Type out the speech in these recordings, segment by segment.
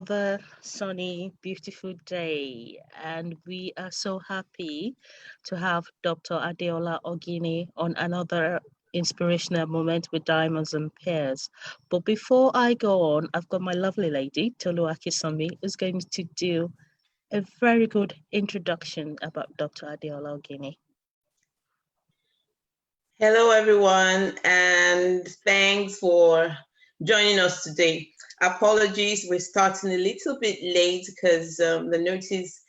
another sunny, beautiful day, and we are so happy to have Dr. Adeola Oginni on another inspirational moment with Diamonds and Pears. But before I go on, I've got my lovely lady, Tolu Akisami, who's going to do a very good introduction about Dr. Adeola Oginni. Hello, everyone, and thanks for joining us today. Apologies, we're starting a little bit late because the notice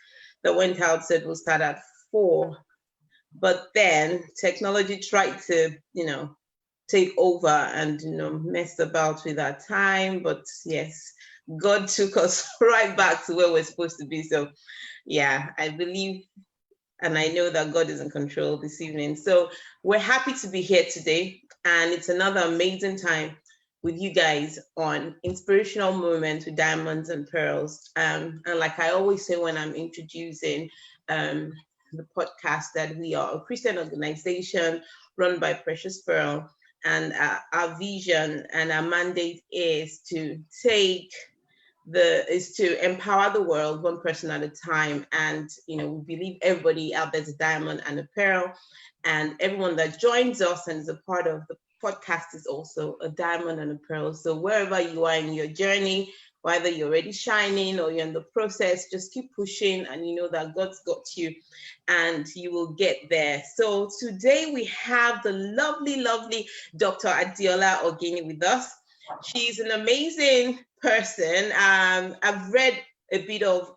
that went out said we'll start at 4, but then technology tried to, take over and, messed about with our time. But yes, God took us right back to where we're supposed to be. So yeah, I believe and I know that God is in control this evening. So we're happy to be here today, and it's another amazing time with you guys on Inspirational Moments with Diamonds and Pearls. And like I always say when I'm introducing the podcast, that we are a Christian organization run by Precious Pearl, and our vision and our mandate is to empower the world one person at a time. And we believe everybody out there's a diamond and a pearl, and everyone that joins us and is a part of the podcast is also a diamond and a pearl. So wherever you are in your journey, whether you're already shining or you're in the process, just keep pushing, and you know that God's got you and you will get there. So today we have the lovely Dr. Adeola Oginni with us. She's an amazing person. I've read a bit of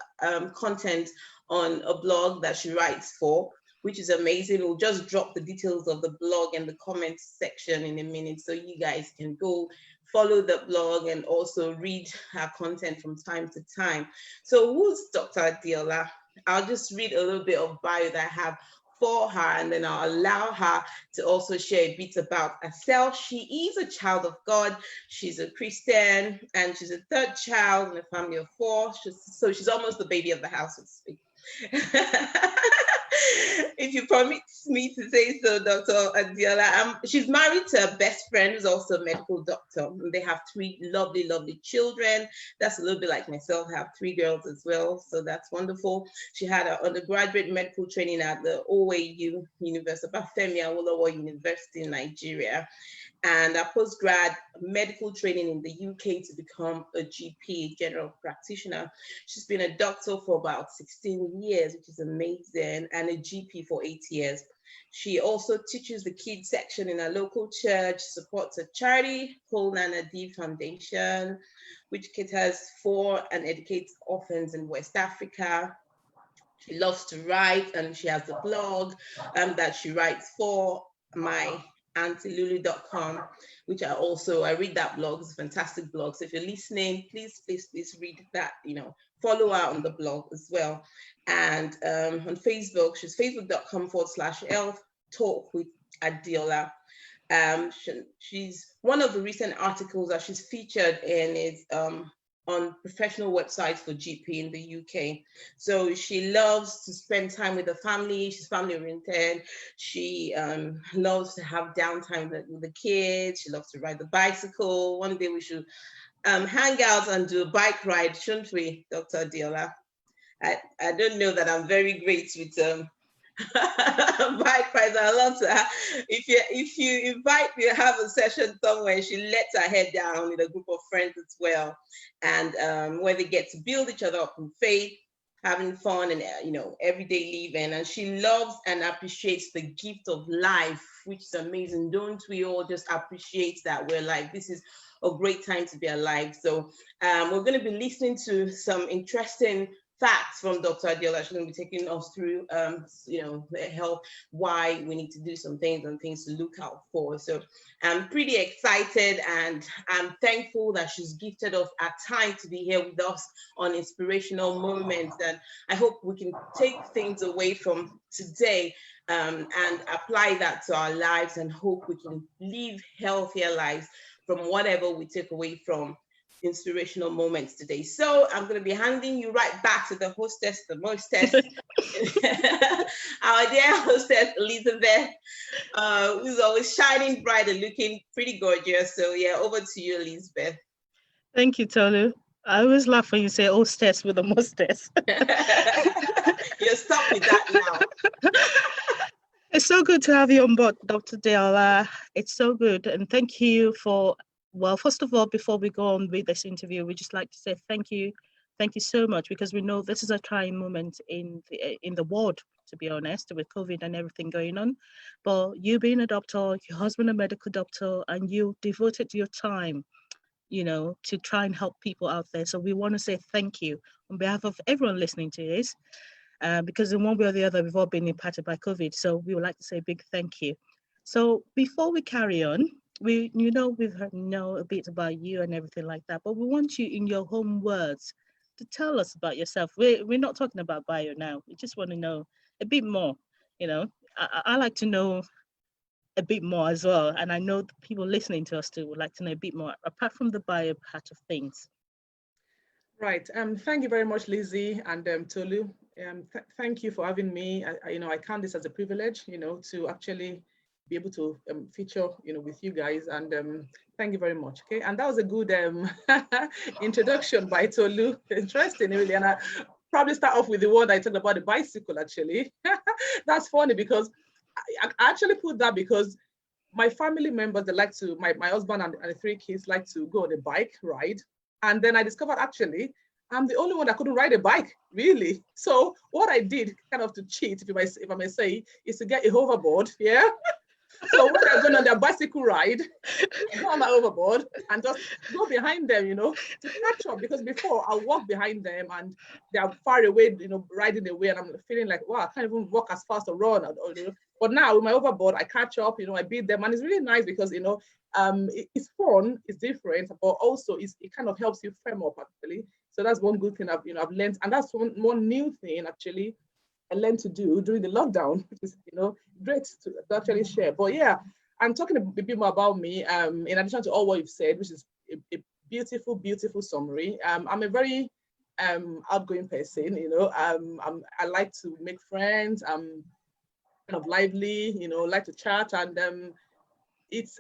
content on a blog that she writes for, which is amazing. We'll just drop the details of the blog in the comments section in a minute, so you guys can go follow the blog and also read her content from time to time. So who's Dr. Adeola? I'll just read a little bit of bio that I have for her, and then I'll allow her to also share a bit about herself. She is a child of God. She's a Christian, and she's a third child in a family of 4. So she's almost the baby of the house, so to speak. If you permit me to say so, Dr. Adeola, she's married to her best friend, who's also a medical doctor. And they have 3 lovely children. That's a little bit like myself. I have 3 girls as well, so that's wonderful. She had her undergraduate medical training at the OAU University, Obafemi Awolowo University in Nigeria, and a postgrad medical training in the UK to become a GP, general practitioner. She's been a doctor for about 16 years, which is amazing, and a GP for 8 years. She also teaches the kids section in a local church, supports a charity called Nana D Foundation, which caters for and educates orphans in West Africa. She loves to write, and she has a blog that she writes for, myauntylulu.com, which I read that blog. It's a fantastic blog. So if you're listening, please read that, follow her on the blog as well. And on Facebook, she's facebook.com/health talk with Adeola. She's one of the recent articles that she's featured in is on professional websites for GP in the UK. So she loves to spend time with the family. She's family oriented. She loves to have downtime with the kids. She loves to ride the bicycle. One day we should hang out and do a bike ride, shouldn't we, Dr. Adeola? I don't know that I'm very great with bike rides. I love to if you invite me to have a session somewhere, she lets her head down with a group of friends as well, and where they get to build each other up in faith, having fun, and everyday living. And she loves and appreciates the gift of life, which is amazing. Don't we all just appreciate that we're alive? This is a great time to be alive. So we're going to be listening to some interesting facts from Dr. Adeola. She's going to be taking us through, health, why we need to do some things and things to look out for. So I'm pretty excited, and I'm thankful that she's gifted us our time to be here with us on Inspirational Moments. And I hope we can take things away from today and apply that to our lives, and hope we can live healthier lives from whatever we take away from Inspirational Moments today. So I'm going to be handing you right back to the hostess, the mostess, our dear hostess, Elizabeth, who's always shining bright and looking pretty gorgeous. So yeah, over to you, Elizabeth. Thank you, Tolu. I always laugh when you say hostess with a mustache. You're stuck with that now. It's so good to have you on board, Dr. Deola. It's so good. And thank you for, well, first of all, before we go on with this interview, we just like to say thank you. Thank you so much, because we know this is a trying moment in the world, to be honest, with COVID and everything going on. But you being a doctor, your husband a medical doctor, and you devoted your time, to try and help people out there. So we want to say thank you on behalf of everyone listening to this, because in one way or the other, we've all been impacted by COVID. So we would like to say a big thank you. So before we carry on, we've heard know a bit about you and everything like that, but we want you in your own words to tell us about yourself. We're not talking about bio now. We just want to know a bit more. You know, I like to know a bit more as well, and I know the people listening to us too would like to know a bit more apart from the bio part of things. Right. Thank you very much, Lizzie and Tolu. Thank you for having me. I count this as a privilege, to actually be able to feature, with you guys. And thank you very much. Okay. And that was a good introduction by Tolu. Interesting, really. And I probably start off with the one I talked about, the bicycle, actually. That's funny because I actually put that because my family members, they like to, my husband and the three kids like to go on a bike ride. And then I discovered actually I'm the only one that couldn't ride a bike, really. So what I did, kind of to cheat, if I may say, is to get a hoverboard. Yeah. So when they're going on their bicycle ride, I go on my hoverboard and just go behind them, to catch up. Because before I walk behind them and they are far away, riding away, and I'm feeling like, wow, I can't even walk as fast or run. But now with my hoverboard, I catch up, I beat them, and it's really nice because it's fun, it's different, but also it kind of helps you firm up actually. So that's one good thing I've learned, and that's one new thing actually I learned to do during the lockdown, which is great to actually share. But yeah, I'm talking a bit more about me. In addition to all what you've said, which is a beautiful, beautiful summary. I'm a very outgoing person. I like to make friends. I'm kind of lively. Like to chat, and it's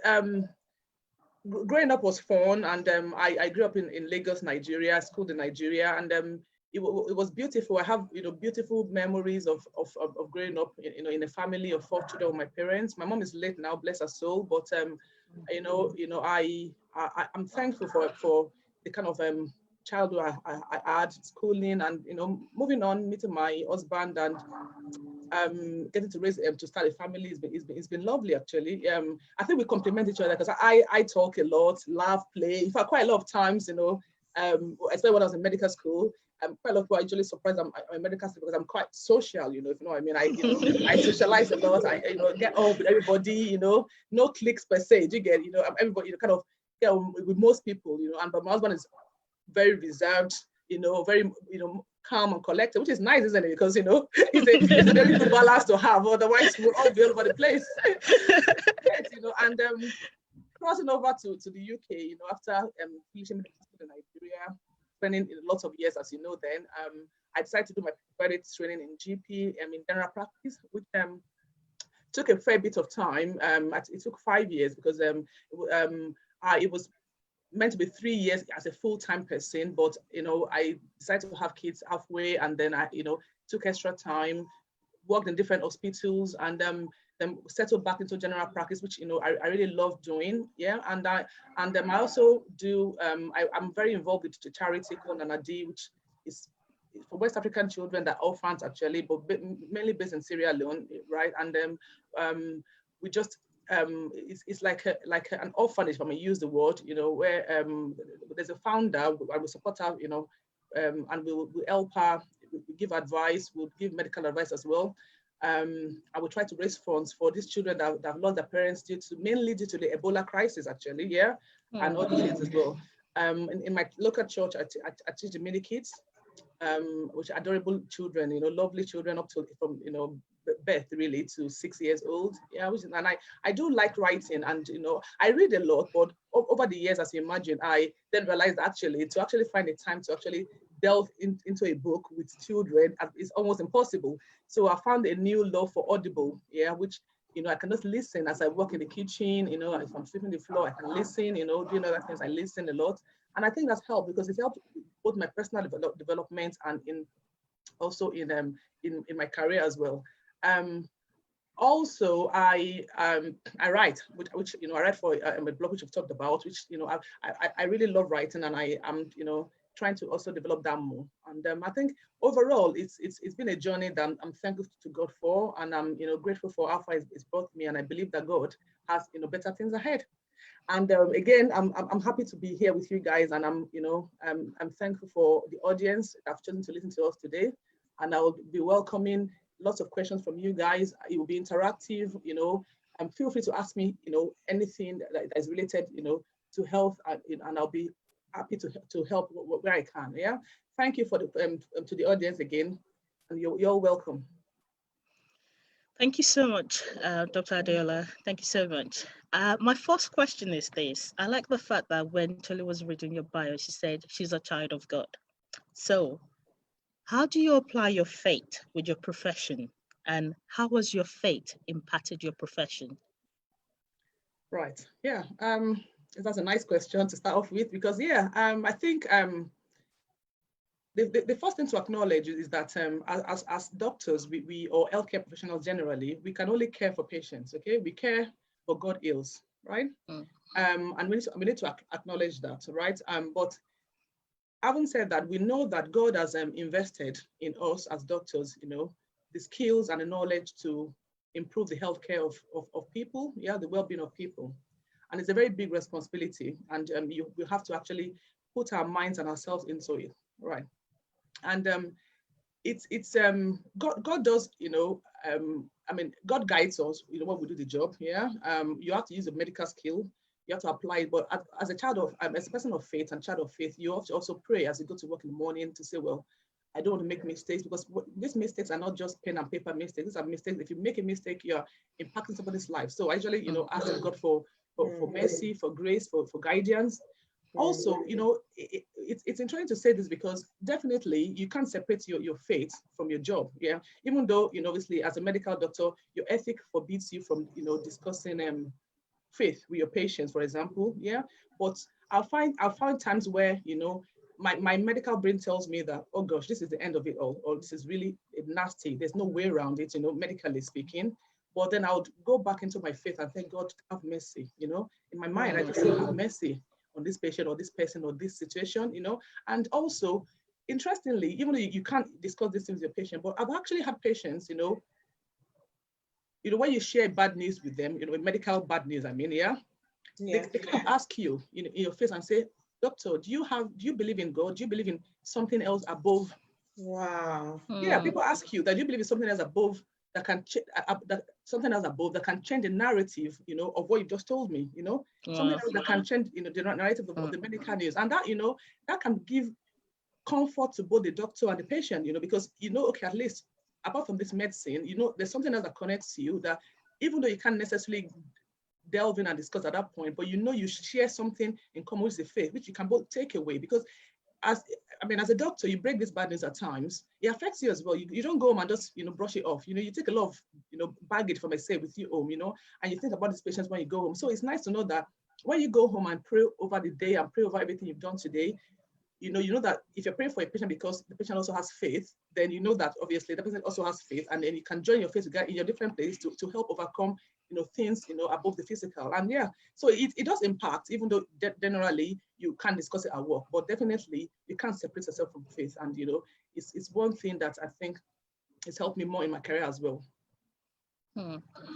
growing up was fun, and I grew up in Lagos, Nigeria, schooled in Nigeria, and it was beautiful. I have beautiful memories of growing up in a family of 4 children with my parents. My mom is late now, bless her soul, but I'm thankful for the kind of childhood I had, schooling, and moving on, meeting my husband, and getting to raise to start a family. It's been lovely actually. I think we complement each other because I talk a lot, laugh, play. In fact, quite a lot of times, especially when I was in medical school, quite a lot of people are usually surprised I'm a medical student because I'm quite social, if you know what I mean. I socialize a lot. I get on with everybody, no cliques per se. Do you get, everybody, kind of get on with most people, but my husband is very reserved, very, calm and collected, which is nice, isn't it? Because, it's a very good balance to have. Otherwise, we'll all be all over the place. Yes, and crossing over to the UK, after finishing medical school in Nigeria, spending lots of years, as you know, then I decided to do my preparatory training in GP in general practice, which took a fair bit of time. It took 5 years because it was meant to be 3 years as a full-time person, but I decided to have kids halfway, and then I took extra time, worked in different hospitals, and then settled back into general practice, which I really love doing. Yeah, and I also do. I'm very involved with the charity called Nanadi, which is for West African children that are orphans actually, but mainly based in Sierra Leone, right? And then we just it's like an orphanage, if I may use the word, where there's a founder, I will support her, and we'll help her, we'll give advice, we'll give medical advice as well. I will try to raise funds for these children that have lost their parents mainly due to the Ebola crisis, actually, yeah, and other things as well. In my local church, I teach the mini kids, which are adorable children, lovely children up to from birth really to 6 years old. Yeah, and I do like writing, and I read a lot, but over the years, as you imagine, I then realized actually to actually find a time to actually delve into a book with children is almost impossible. So I found a new love for Audible, yeah, which I can just listen as I work in the kitchen, if I'm sweeping the floor, I can listen, doing other things, I listen a lot. And I think that's helped because it's helped both my personal development and also in my career as well. Also, I write, which I write for a blog which we've talked about, which I really love writing, and I am trying to also develop that more. And I think overall it's been a journey that I'm thankful to God for, and I'm grateful for how far it's brought me, and I believe that God has better things ahead. And again, I'm happy to be here with you guys, and I'm thankful for the audience that have chosen to listen to us today, and I will be welcoming lots of questions from you guys. It will be interactive, and feel free to ask me, anything that is related, to health, and I'll be happy to help where I can. Yeah. Thank you for to the audience again, and you're welcome. Thank you so much, Dr. Adeola. Thank you so much. My first question is this. I like the fact that when Tolu was reading your bio, she said she's a child of God. So how do you apply your faith with your profession? And how has your faith impacted your profession? Right. Yeah. That's a nice question to start off with, because I think the first thing to acknowledge is that as doctors, we or healthcare professionals generally, we can only care for patients. Okay, we care for God heals, right? Mm. And we need to acknowledge that, right? But having said that, we know that God has invested in us as doctors, the skills and the knowledge to improve the healthcare of people, the well-being of people. And it's a very big responsibility, and we have to actually put our minds and ourselves into it, right? And it's God does, God guides us, when we do the job. Yeah. You have to use a medical skill, you have to apply it, but as a child of as a person of faith and child of faith, you have to also pray as you go to work in the morning to say, well, I don't want to make mistakes, because these mistakes are not just pen and paper mistakes. These are mistakes. If you make a mistake, you're impacting somebody's life. So I usually, ask God for mercy, for grace, for guidance. Also, it's interesting to say this, because definitely you can't separate your faith from your job. Yeah, even though obviously as a medical doctor, your ethic forbids you from discussing faith with your patients, for example. Yeah, but I'll find times where my medical brain tells me that, oh gosh, this is the end of it all, or this is really nasty. There's no way around it, medically speaking. But then I would go back into my faith and thank God, have mercy. In my mind, I just say, have mercy on this patient or this person or this situation, And also, interestingly, even though you can't discuss these things with your patient, but I've actually had patients, when you share bad news with them, medical bad news, I mean, they kind of ask you, in your face and say, doctor, do you believe in God? Do you believe in something else above? Wow. Yeah, people ask you that you believe in something else above that can something else above that can change the narrative, of what you just told me, something else that can change, the narrative of the medical news, and that that can give comfort to both the doctor and the patient, because okay, at least apart from this medicine, there's something else that connects you, that even though you can't necessarily delve in and discuss at that point, but you share something in common with the faith, which you can both take away, because as a doctor, you break this bad news at times. It affects you as well. You don't go home and just brush it off. You take a lot of baggage from say with you home, and you think about these patients when you go home. So it's nice to know that when you go home and pray over the day and pray over everything you've done today, you know that if you're praying for a patient because the patient also has faith, then you know that obviously the patient also has faith, and then you can join your faith together in your different places to help overcome things above the physical. And so it does impact, even though generally you can't discuss it at work, but definitely you can't separate yourself from faith. And it's one thing that I think has helped me more in my career as well.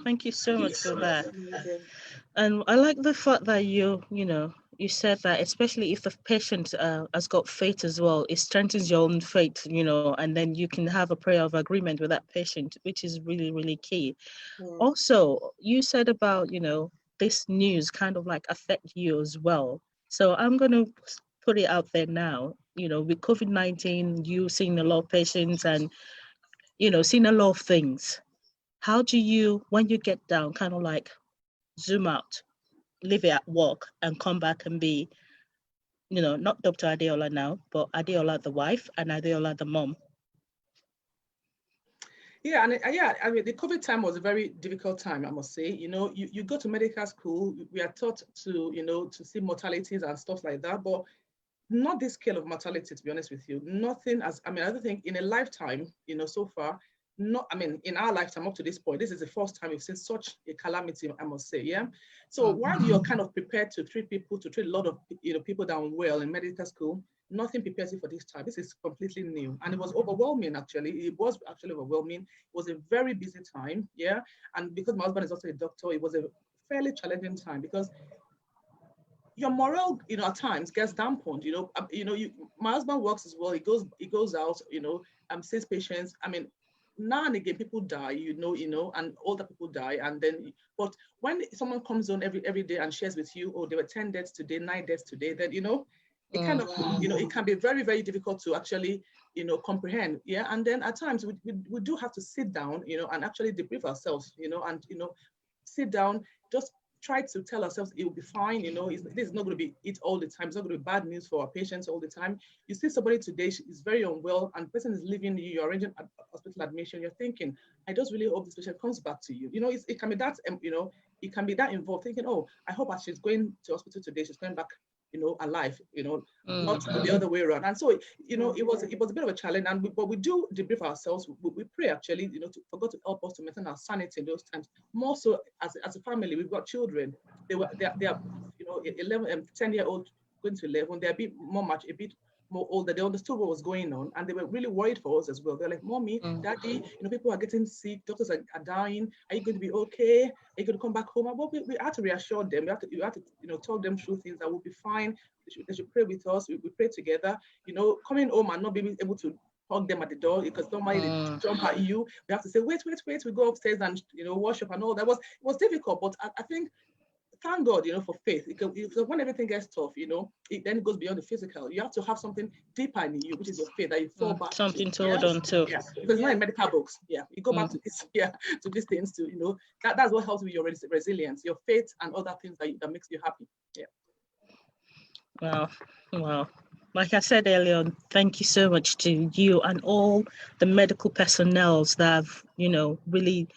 Thank you so much for that. And I like the fact that you said that, especially if the patient has got faith as well, it strengthens your own faith, and then you can have a prayer of agreement with that patient, which is really, really key. Also, you said about, this news kind of like affect you as well. So I'm going to put it out there now, with COVID-19, you seeing a lot of patients and, seeing a lot of things. How do you, when you get down, kind of like zoom out, leave it at work and come back and be, not Dr. Adeola now, but Adeola the wife and Adeola the mom? Yeah, and the COVID time was a very difficult time, I must say. You go to medical school, we are taught to, to see mortalities and stuff like that. But not this scale of mortality, to be honest with you. Nothing as, I mean, I don't think in a lifetime, so far, not, I mean, in our lifetime up to this point, this is the first time we've seen such a calamity, I must say, yeah? So while you're kind of prepared to treat a lot of, people that are unwell in medical school, nothing prepares you for this time. This is completely new. And it was overwhelming, actually. It was actually overwhelming. It was a very busy time, yeah? And because my husband is also a doctor, it was a fairly challenging time because your morale, at times gets dampened. My husband works as well. He goes out, sees patients. I mean, now and again, people die, and older people die. And then, but when someone comes on every day and shares with you, oh, there were 10 deaths today, 9 deaths today, then, it kind of, it can be very, very difficult to actually, comprehend. Yeah. And then at times we do have to sit down, and actually debrief ourselves, and, sit down, just try to tell ourselves it will be fine. This is not going to be it all the time. It's not going to be bad news for our patients all the time. You see somebody today is very unwell and the person is leaving you, you're arranging hospital admission. You're thinking, I just really hope this patient comes back to you. It can be that, it can be that involved, thinking, oh, I hope as she's going to hospital today, she's going back, alive, not the other way around. And so, it was a bit of a challenge, but we do debrief ourselves. We pray actually, for God to help us to maintain our sanity in those times. More so as a family, we've got children. They are 11 and 10-year-old going to 11. They're a bit more older. They understood what was going on, and they were really worried for us as well. They're like, Mommy, Daddy, people are getting sick, doctors are dying. Are you going to be okay? Are you going to come back home? And we had to reassure them. We had to talk them through things that will be fine. They should pray with us. We pray together. Coming home and not being able to hug them at the door because somebody they jump at you. We have to say, wait. We go upstairs and wash up and all that. It was difficult, but I think, thank God, for faith. Because when everything gets tough, then it goes beyond the physical. You have to have something deeper in you, which is your faith that you fall back something to hold on to. Yeah, because it's not in medical books. Yeah, you go back to this. Yeah, to these things to that's what helps with your resilience, your faith, and other things that makes you happy. Yeah. Wow. Like I said earlier on, thank you so much to you and all the medical personnel that have, really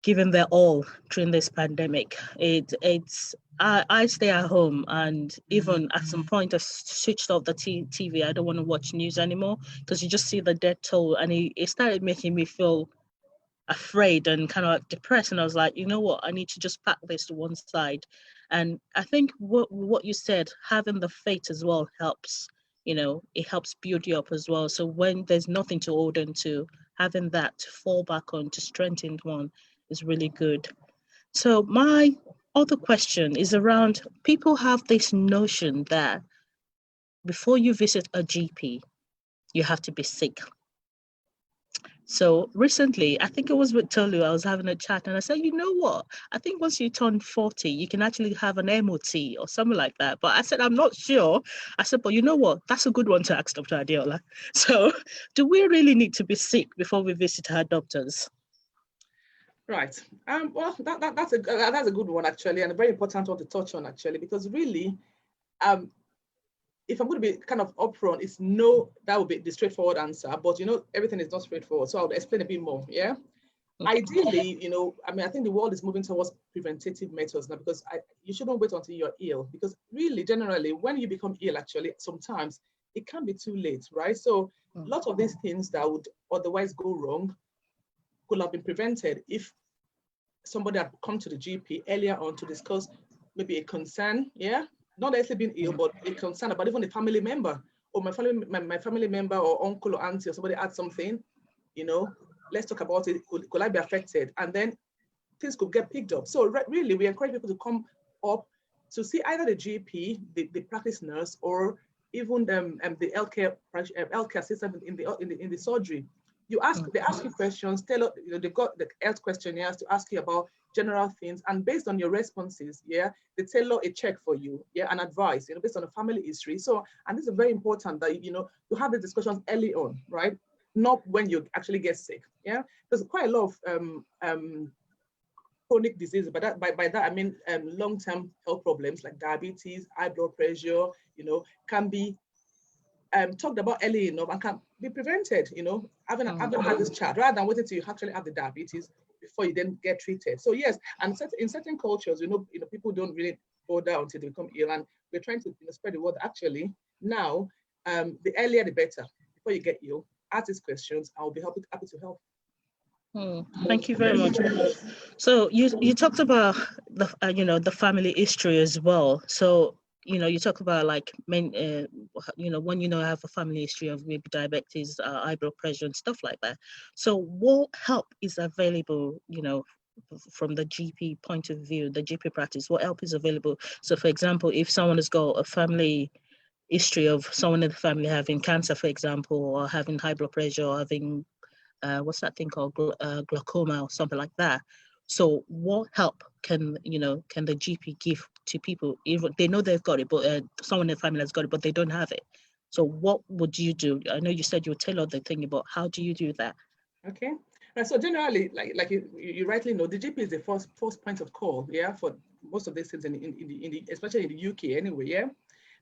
given their all during this pandemic. I stay at home, and even at some point I switched off the TV. I don't want to watch news anymore because you just see the death toll, and it started making me feel afraid and kind of depressed. And I was like, you know what, I need to just pack this to one side. And I think what you said, having the faith as well helps. It helps build you up as well. So when there's nothing to hold on to, having that to fall back on to strengthen one is really good. So my other question is around, people have this notion that before you visit a GP, you have to be sick. So recently, I think it was with Tolu, I was having a chat and I said, you know what? I think once you turn 40, you can actually have an MOT or something like that. But I said, I'm not sure. I said, but you know what? That's a good one to ask Dr. Adeola. So do we really need to be sick before we visit our doctors? Right. Well, that's a good one actually, and a very important one to touch on actually, because really, if I'm going to be kind of upfront, it's no, that would be the straightforward answer. But everything is not straightforward, so I'll explain a bit more. Yeah. Okay. Ideally, I think the world is moving towards preventative methods now, because you shouldn't wait until you're ill, because really, generally, when you become ill, actually, sometimes it can be too late, right? So a lot of these things that would otherwise go wrong could have been prevented if somebody had come to the GP earlier on to discuss maybe a concern, yeah, not necessarily being ill, but a concern about even a family member, or my family member or uncle or auntie or somebody had something, let's talk about it. Could I be affected? And then things could get picked up. So really, we encourage people to come up to see either the GP, the practice nurse, or even the healthcare assistant in the surgery. They ask you questions, they've got the health questionnaires to ask you about general things, and based on your responses, yeah, they tailor a check for you, yeah, and advice, based on a family history. So, and this is very important that, you have the discussions early on, right? Not when you actually get sick, yeah? There's quite a lot of chronic diseases, but by that, I mean long-term health problems like diabetes, high blood pressure, can be talked about early enough and can be prevented, having had this chat, rather than waiting till you actually have the diabetes before you then get treated. So yes, and in certain cultures, people don't really go down until they become ill, and we're trying to spread the word. Actually, Now, the earlier the better. Before you get ill, ask these questions. I'll be happy to help. Thank you very much. So you talked about the the family history as well. So you talk about like when have a family history of maybe diabetes, high blood pressure and stuff like that. So what help is available, from the GP point of view, the GP practice? What help is available? So for example, if someone has got a family history of someone in the family having cancer, for example, or having high blood pressure, or having what's that thing called, glaucoma or something like that. So what help can the GP give to people if they know they've got it, but someone in the family has got it, but they don't have it? So what would you do? I know you said you tailor the thing, but how do you do that? Okay. So generally, like you rightly know, the GP is the first point of call, yeah, for most of these things in the especially in the UK anyway, yeah.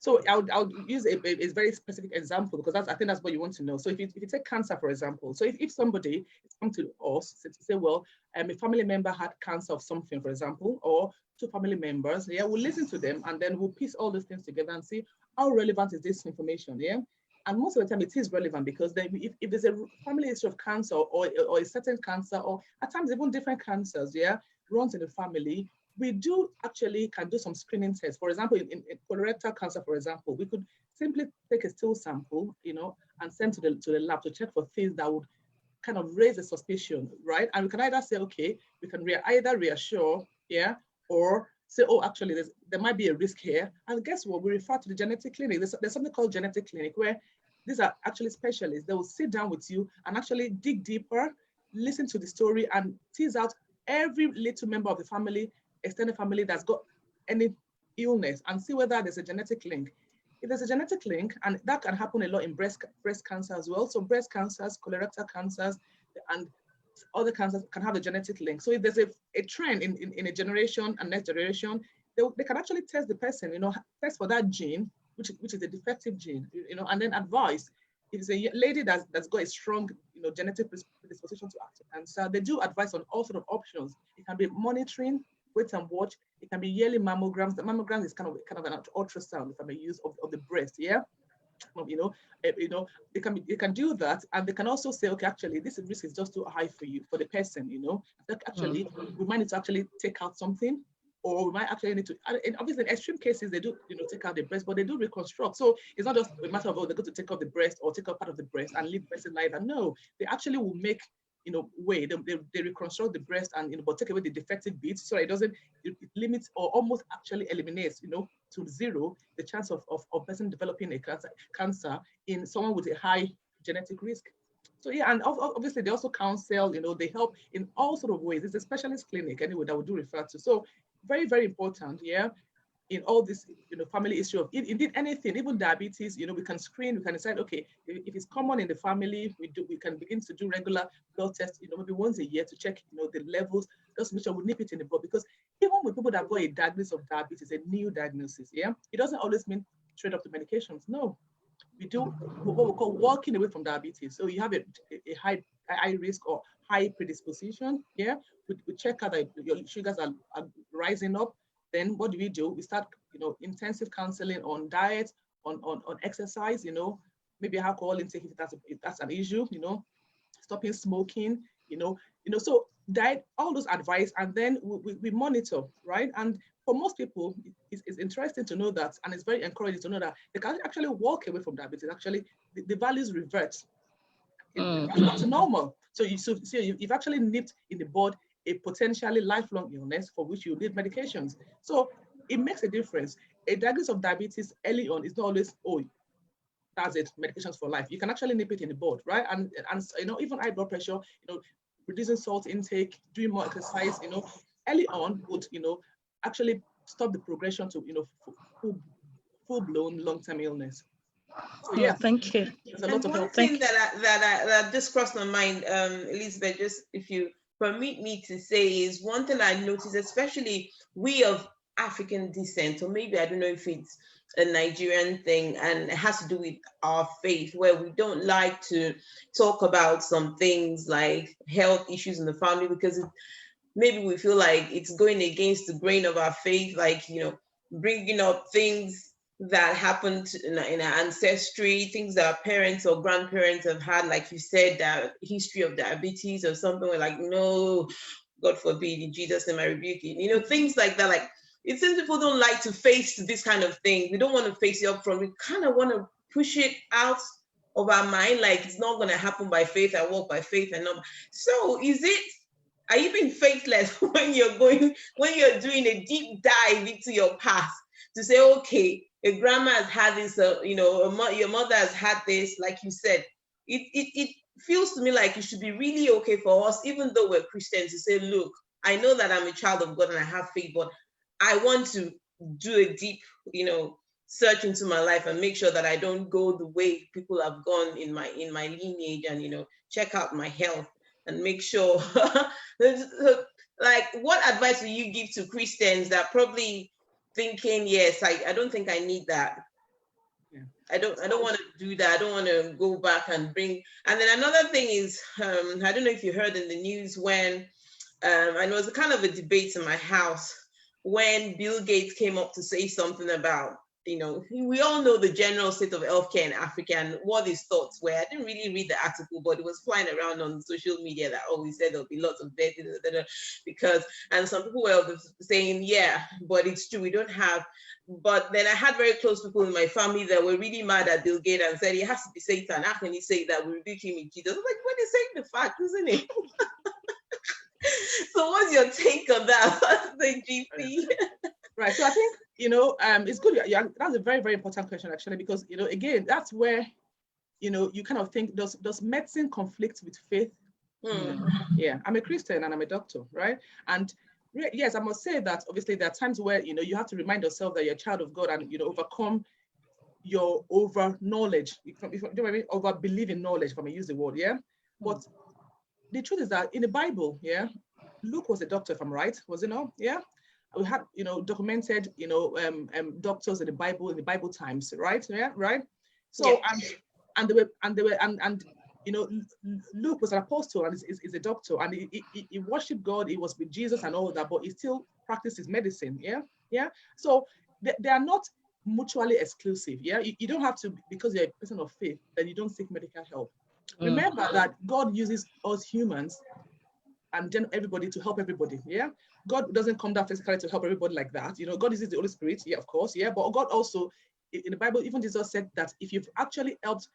So I'll use a very specific example because I think that's what you want to know. So if you take cancer, for example, so if somebody comes to us to say, well, a family member had cancer of something, for example, or two family members, yeah, we'll listen to them and then we'll piece all these things together and see how relevant is this information, yeah? And most of the time it is relevant because then if there's a family history of cancer or a certain cancer, or at times even different cancers, yeah, runs in the family, we do actually can do some screening tests. For example, in colorectal cancer, for example, we could simply take a stool sample, and send to the lab to check for things that would kind of raise a suspicion, right? And we can either say, okay, we can either reassure, yeah, or say, oh, actually, there might be a risk here. And guess what? We refer to the genetic clinic. There's something called genetic clinic where these are actually specialists. They will sit down with you and actually dig deeper, listen to the story, and tease out every little member of the family, extended family that's got any illness, and see whether there's a genetic link. If there's a genetic link, and that can happen a lot in breast cancer as well. So breast cancers, colorectal cancers, and other cancers can have a genetic link. So if there's a trend in a generation and next generation, they can actually test the person, test for that gene, which is a defective gene, and then advise. If it's a lady that's got a strong, genetic predisposition to cancer, they do advise on all sort of options. It can be monitoring, wait and watch. It can be yearly mammograms. The mammogram is kind of an ultrasound, if I may use, of the breast, yeah. They can do that, and they can also say, okay, actually, this risk is just too high for you, for the person, Like actually, we might need to actually take out something, or we might actually need to. And obviously, in extreme cases, they do, take out the breast, but they do reconstruct. So it's not just a matter of, oh, they're going to take out the breast or take out part of the breast and leave the person like that. No, they actually will make way. They reconstruct the breast and but take away the defective bits, so it limits or almost actually eliminates to zero the chance of person developing a cancer in someone with a high genetic risk. So yeah, and obviously they also counsel, they help in all sort of ways. It's a specialist clinic anyway that we do refer to. So very, very important, yeah. In all this, family history of indeed anything, even diabetes, we can screen, we can decide, okay, if it's common in the family, we can begin to do regular blood tests, maybe once a year to check, the levels, just make sure we nip it in the blood, because even with people that got a diagnosis of diabetes, a new diagnosis, yeah, it doesn't always mean straight up to medications. No, we do what we call walking away from diabetes. So you have a high risk or high predisposition, yeah, we check out that your sugars are rising up. Then what do? We start, intensive counseling on diet, on exercise, maybe alcohol intake if that's an issue, stopping smoking, so diet, all those advice, and then we monitor, right? And for most people, it's interesting to know that, and it's very encouraging to know that they can actually walk away from diabetes. Actually, the values revert back to normal. So you've actually nipped in the bud a potentially lifelong illness for which you need medications. So it makes a difference. A diagnosis of diabetes early on is not always, oh, that's it, medications for life. You can actually nip it in the bud, right? And even high blood pressure, reducing salt intake, doing more exercise, early on would, actually stop the progression to, full-blown long-term illness. So yeah, thank you. There's a lot of help. Thing that just crossed my mind, Elizabeth, just if you permit me to say, is one thing I noticed, especially we of African descent, or maybe I don't know if it's a Nigerian thing, and it has to do with our faith, where we don't like to talk about some things like health issues in the family, because maybe we feel like it's going against the grain of our faith, like, bringing up things that happened in our ancestry, things that our parents or grandparents have had, like you said, that history of diabetes or something. We're like, no, God forbid, in Jesus' name I rebuke it. You know, things like that. Like, it seems people don't like to face this kind of thing. We don't want to face it up front. We kind of want to push it out of our mind, like it's not going to happen by faith. I walk by faith and not. So is it, are you being faithless when you're doing a deep dive into your past to say, okay, a grandma has had this, your mother has had this, like you said, it feels to me like it should be really okay for us, even though we're Christians, to say, look, I know that I'm a child of God and I have faith, but I want to do a deep, search into my life and make sure that I don't go the way people have gone in my lineage, and check out my health and make sure. Like, what advice will you give to Christians that probably thinking, yes, I don't think I need that. Yeah. I don't want to do that. I don't want to go back and bring. And then another thing is, I don't know if you heard in the news when, and it was a kind of a debate in my house when Bill Gates came up to say something about, we all know the general state of healthcare in Africa and what his thoughts were. I didn't really read the article, but it was flying around on social media that, he said there'll be lots of death, because, and some people were saying, yeah, but it's true, we don't have. But then I had very close people in my family that were really mad at Bill Gates and said, he has to be Satan. How can he say that? We rebuke him in Jesus. I was like, well, he's saying the fact, isn't it? So what's your take on that? The GP? Right. So I think, it's good. Yeah, that's a very, very important question, actually, because, again, that's where, you kind of think, does medicine conflict with faith? Yeah, I'm a Christian and I'm a doctor, right? And yes, I must say that obviously there are times where, you have to remind yourself that you're a child of God and, overcome your over knowledge, over believing knowledge, if I may use the word, yeah? But the truth is that in the Bible, yeah, Luke was a doctor, if I'm right, was it not? Yeah. We have, documented, doctors in the Bible times, right? Yeah, right. So, yeah. Luke was an apostle and is a doctor, and he worshiped God. He was with Jesus and all that, but he still practiced his medicine. Yeah, yeah. So they are not mutually exclusive. Yeah, you don't have to, because you're a person of faith, that you don't seek medical help. Remember that God uses us humans and then everybody to help everybody. Yeah, God doesn't come down physically to help everybody like that. God uses the Holy Spirit. Yeah, of course. Yeah, but God also, in the Bible, even Jesus said that if you've actually helped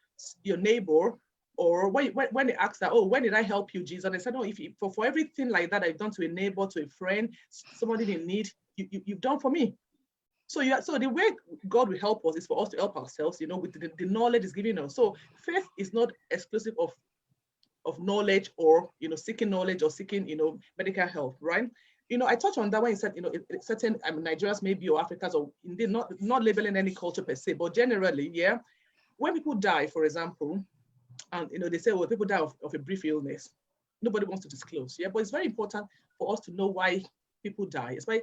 your neighbor, or when they asked that, oh, when did I help you, Jesus? And they said, no, if for everything like that I've done to a neighbor, to a friend, somebody in need, you've done for me. So the way God will help us is for us to help ourselves, with the knowledge is given us. So faith is not exclusive of knowledge, or seeking knowledge, or seeking medical help, right? I touched on that when you said certain Nigerians maybe, or Africans, or indeed not labeling any culture per se, but generally, yeah, when people die, for example, and they say, well, people die of a brief illness, nobody wants to disclose, yeah, but it's very important for us to know why people die. It's why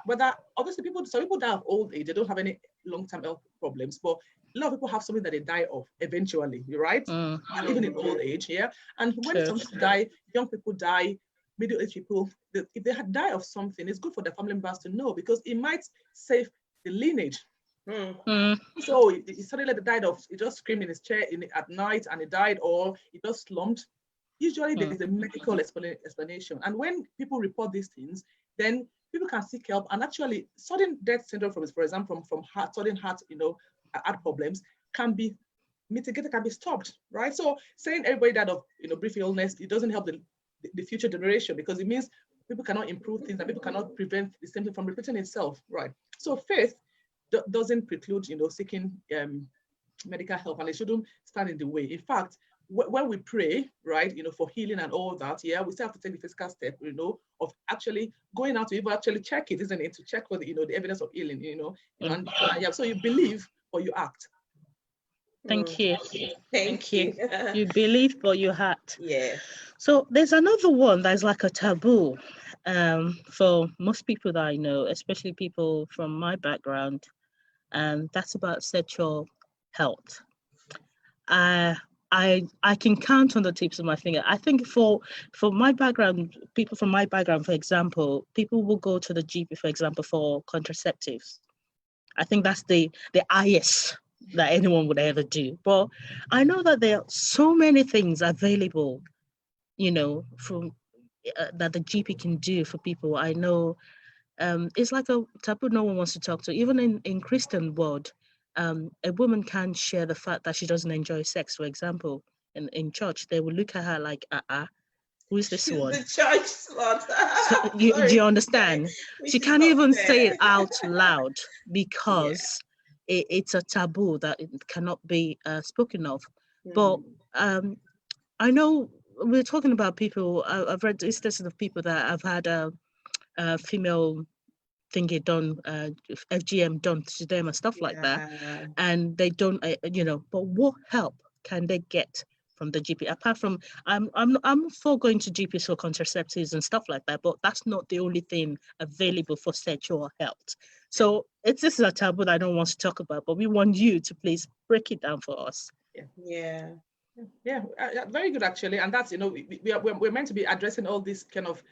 whether obviously some people die of old age, they don't have any long-term health problems, but a lot of people have something that they die of eventually, right? Even in old age, yeah. And when some people die, young people die, middle-aged people, if they die of something, it's good for the family members to know, because it might save the lineage. So he suddenly died of, he just screamed in his chair at night and he died, or he just slumped. Usually there is a medical explanation. And when people report these things, then people can seek help. And actually, sudden death syndrome, for example, from sudden heart problems, can be mitigated, can be stopped, right? So saying everybody died of brief illness, it doesn't help the future generation, because it means people cannot improve things and people cannot prevent the same thing from repeating itself, right? So faith doesn't preclude seeking medical help, and it shouldn't stand in the way. In fact, when we pray, right, for healing and all that, yeah, we still have to take the physical step, of actually going out to even actually check it, isn't it? To check for the evidence of healing, and yeah, so you believe or you act. Thank you. Thank you. You believe, but you act. Yeah. So there's another one that's like a taboo for most people that I know, especially people from my background, and that's about sexual health. I can count on the tips of my finger. I think for my background, people from my background, for example, people will go to the GP, for example, for contraceptives. I think that's the highest that anyone would ever do. But I know that there are so many things available, from that the GP can do for people. I know it's like a taboo no one wants to talk to. Even in Christian world, a woman can't share the fact that she doesn't enjoy sex, for example. In church, they will look at her like, who is this She's one? the church slut. So, do you understand? Which She is can't not even fair. say it out loud Yeah. because it's a taboo that it cannot be spoken of. But I know we're talking about people. I've read instances of people that have had a female thingy done, FGM done to them and stuff like that, and they don't, But what help can they get from the GP apart from I'm for going to GPs for contraceptives and stuff like that, but that's not the only thing available for sexual health. So this is a taboo that I don't want to talk about, but we want you to please break it down for us. Very good actually. And that's, we're meant to be addressing all these kind of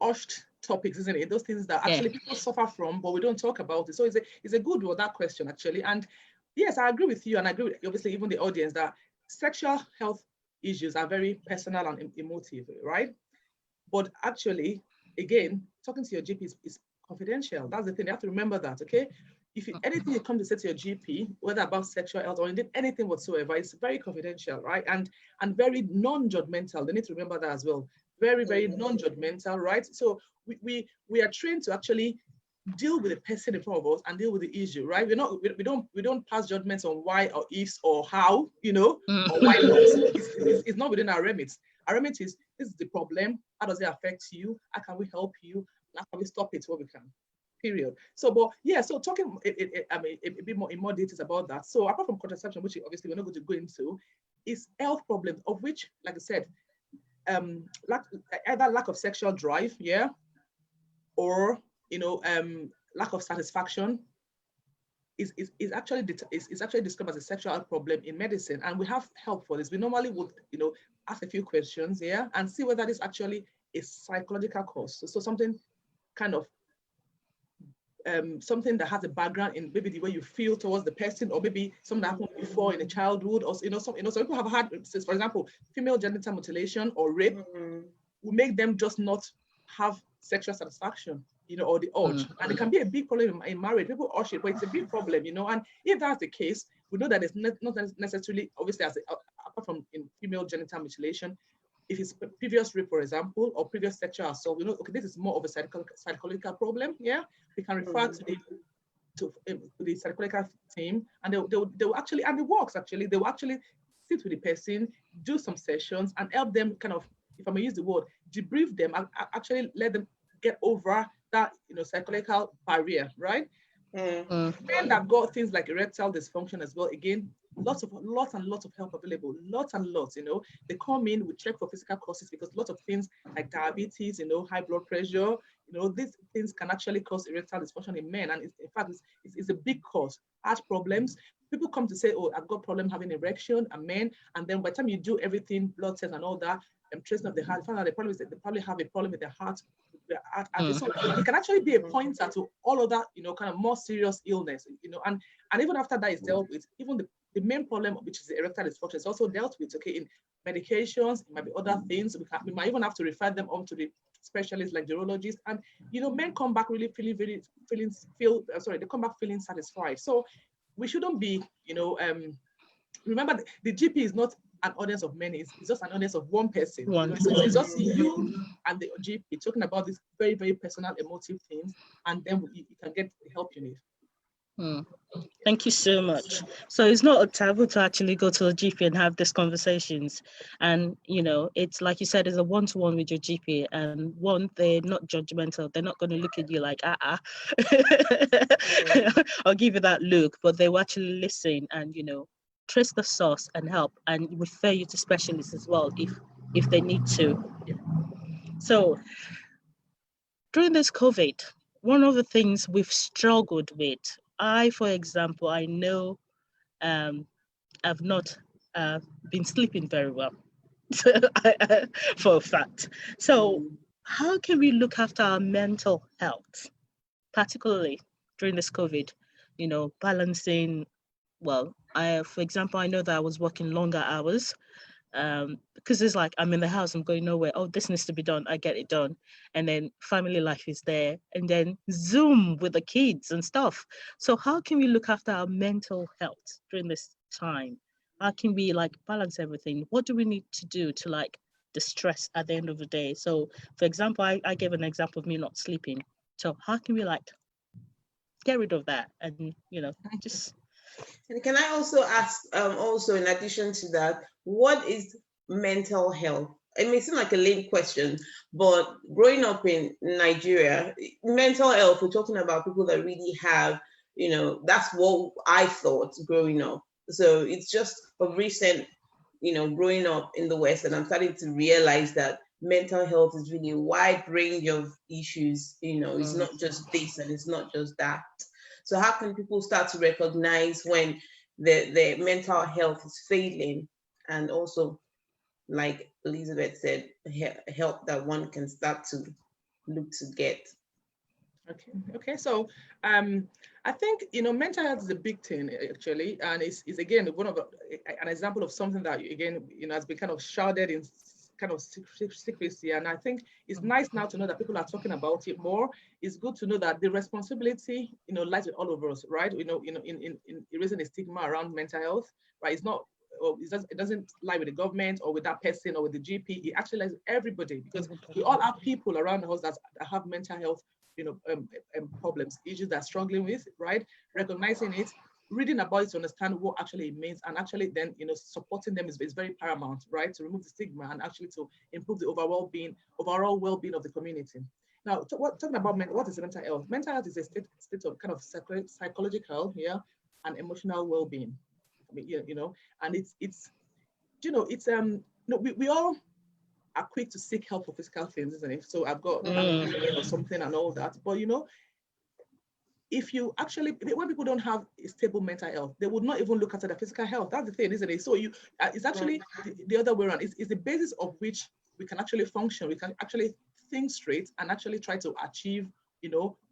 hushed topics, isn't it? Those things that actually people suffer from, but we don't talk about it. So it's a good one, that question actually. And yes, I agree with you, and I agree with obviously even the audience that sexual health issues are very personal and emotive, right? But actually, again, talking to your GP is confidential. That's the thing. You have to remember that, okay? If anything you come to say to your GP, whether about sexual health or indeed anything whatsoever, it's very confidential, right? And very non-judgmental. They need to remember that as well. Very, very non-judgmental, right? So we are trained to actually deal with the person in front of us and deal with the issue, right? We don't pass judgments on why or ifs or how, or why not. It's not within our remit. Our remit is, this is the problem. How does it affect you? How can we help you? How can we stop it where we can? Period. So, but yeah, so talking a bit more in more details about that. So apart from contraception, which obviously we're not going to go into, is health problems, of which, like I said, either lack of sexual drive, or lack of satisfaction is actually described as a sexual problem in medicine, and we have help for this. We normally would ask a few questions, and see whether this actually is psychological cause. So something kind of something that has a background in maybe the way you feel towards the person, or maybe something that happened before in a childhood, or some people have had, for example, female genital mutilation or rape will make them just not have sexual satisfaction, or the urge. And it can be a big problem in marriage. People urge it, but it's a big problem, and if that's the case, we know that it's not necessarily, obviously, apart from in female genital mutilation, if it's previous rape, for example, or previous sexual assault, we know, okay, this is more of a psychological problem, we can refer to the psychological team, and they will actually, and it works actually, they will actually sit with the person, do some sessions, and help them kind of, if I may use the word, debrief them, and actually let them get over that, psychological barrier, right? Men that got things like erectile dysfunction as well, again, lots and lots of help available, lots and lots, they come in, we check for physical causes, because lots of things like diabetes, high blood pressure, these things can actually cause erectile dysfunction in men, and in fact, it's a big cause. Heart problems, people come to say, oh, I've got problem having erection, and men, and then by the time you do everything, blood tests and all that, tracing of the heart, find out the problem is that they probably have a problem with their heart. So it can actually be a pointer to all of that, kind of more serious illness, and even after that is dealt with, even the main problem, which is the erectile dysfunction, is also dealt with, okay, in medications, it might be other things. We might even have to refer them on to the specialists like urologists, and men come back really they come back feeling satisfied. So we shouldn't be, remember the GP is not an audience of many, it's just an audience of one person. It's just you and the GP talking about these very, very personal, emotive things, and then you can get the help you need. Thank you so much. So it's not a taboo to actually go to a GP and have these conversations. And, it's like you said, it's a one-to-one with your GP. And one, they're not judgmental. They're not going to look at you like, or give you that look, but they will actually listen and, trace the source and help, and refer you to specialists as well if they need to. So during this COVID, one of the things we've struggled with, for example, I know I've not been sleeping very well for a fact. So how can we look after our mental health, particularly during this COVID? balancing. Well, for example, I know that I was working longer hours, because it's like I'm in the house, I'm going nowhere. Oh, this needs to be done, I get it done. And then family life is there, and then Zoom with the kids and stuff. So how can we look after our mental health during this time? How can we like balance everything? What do we need to do to like distress at the end of the day? So for example, I gave an example of me not sleeping. So how can we like get rid of that and just And can I also ask, also in addition to that, what is mental health? It may seem like a lame question, but growing up in Nigeria, mental health, we're talking about people that really have, that's what I thought growing up. So it's just of recent, growing up in the West, and I'm starting to realize that mental health is really a wide range of issues. It's not just this and it's not just that. So how can people start to recognize when their mental health is failing, and also, like Elizabeth said, help that one can start to look to get? Okay. So I think mental health is a big thing actually, and it's again one of an example of something that again has been kind of shrouded in kind of secrecy. And I think it's nice now to know that people are talking about it more. It's good to know that the responsibility lies with all of us, right? In erasing the stigma around mental health, right? It's not. It doesn't lie with the government or with that person or with the GP. It actually lies with everybody, because we all have people around us that have mental health problems, issues they're struggling with, right? Recognizing it, reading about it to understand what actually it means, and actually then supporting them is very paramount, right? To remove the stigma and actually to improve the overall well-being of the community. Now, talking about what is mental health? Mental health is a state of kind of psychological, and emotional well-being. I mean, and we all are quick to seek help for physical things, isn't it? So I've got pain or something and all that. But if you actually, when people don't have a stable mental health, they would not even look at the physical health. That's the thing, isn't it? So it's actually the other way around. It's the basis of which we can actually function. We can actually think straight and actually try to achieve,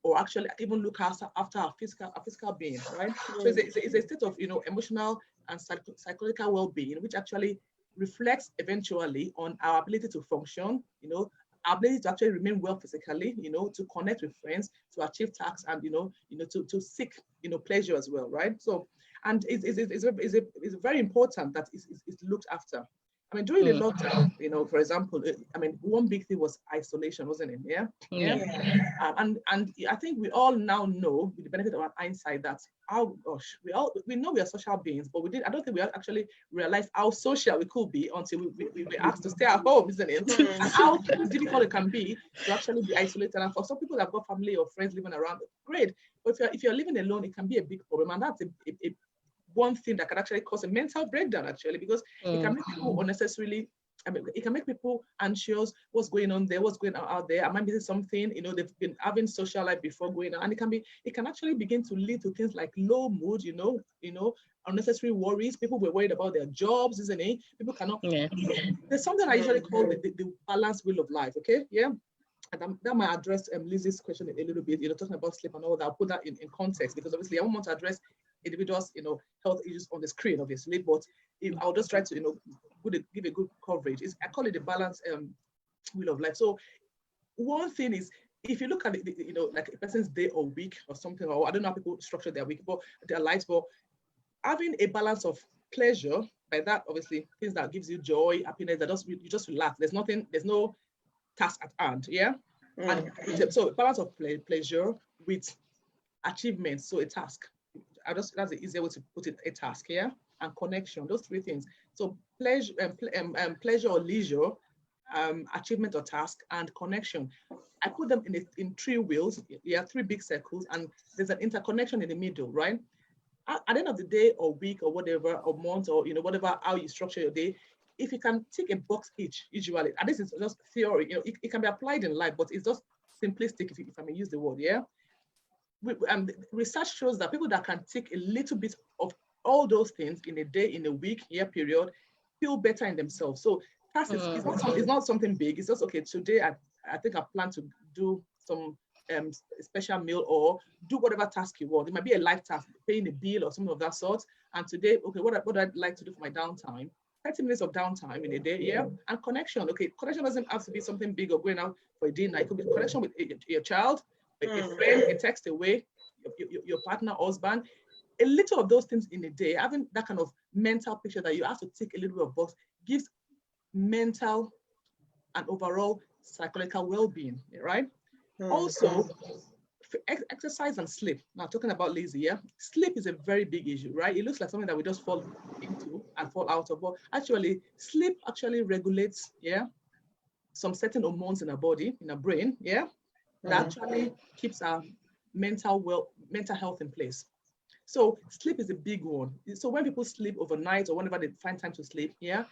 or actually even look after our physical being, right? So it's a state of, emotional and psychological well-being, which actually reflects eventually on our ability to function, our ability to actually remain well physically, to connect with friends, to achieve tasks, and to seek pleasure as well, right? So, and it's very important that it's looked after. I mean, during the lockdown, for example, I mean, one big thing was isolation, wasn't it? Yeah. And I think we all now know, with the benefit of our hindsight, that oh gosh, we know we are social beings, but I don't think we actually realized how social we could be until we were asked to stay at home, isn't it? And how difficult it can be to actually be isolated. And for some people that have got family or friends living around, great. But if you're living alone, it can be a big problem, and that's a one thing that can actually cause a mental breakdown, actually, because it can make people unnecessarily, I mean, it can make people anxious. What's going on there? What's going on out there? Am I missing something? They've been having social life before going on, and it can actually begin to lead to things like low mood, unnecessary worries. People were worried about their jobs, isn't it? People cannot. There's something I usually call the balanced wheel of life. Okay, yeah. And that might address Lizzie's question a little bit, talking about sleep and all that. I'll put that in context, because obviously I won't want to address individuals, health issues on the screen, obviously, but I'll just try to, give a good coverage. I call it the balanced wheel of life. So one thing is, if you look at it, like a person's day or week or something, or I don't know how people structure their week, but their lives, but having a balance of pleasure, by that, obviously, things that gives you joy, happiness, that you just relax. There's no task at hand, yeah? And so balance of pleasure with achievement, so a task. That's the easier way to put it, a task, yeah? And connection, those three things. So pleasure, pleasure or leisure, achievement or task, and connection. I put them in three wheels, three big circles, and there's an interconnection in the middle, right? At the end of the day or week or whatever, or month, or whatever, how you structure your day, if you can tick a box each, usually, and this is just theory, it can be applied in life, but it's just simplistic, if I may use the word, yeah? Research shows that people that can tick a little bit of all those things in a day, in a week, year period, feel better in themselves. So task it's not something big. It's just, okay, today I think I plan to do some a special meal or do whatever task you want. It might be a life task, paying a bill or something of that sort. And today, okay, what do I like to do for my downtime? 30 minutes of downtime in a day, yeah? And connection, okay, connection doesn't have to be something big or going out for a dinner. It could be connection with your child, a friend, a text away, your partner, husband. A little of those things in a day, having that kind of mental picture that you have to take a little bit of both gives mental and overall psychological well-being, right? Also, exercise and sleep. Now, talking about lazy, yeah, sleep is a very big issue, right? It looks like something that we just fall into and fall out of, but actually, sleep actually regulates, yeah, some certain hormones in our body, in our brain, yeah, that actually keeps our mental health in place. So sleep is a big one. So when people sleep overnight or whenever they find time to sleep, yeah,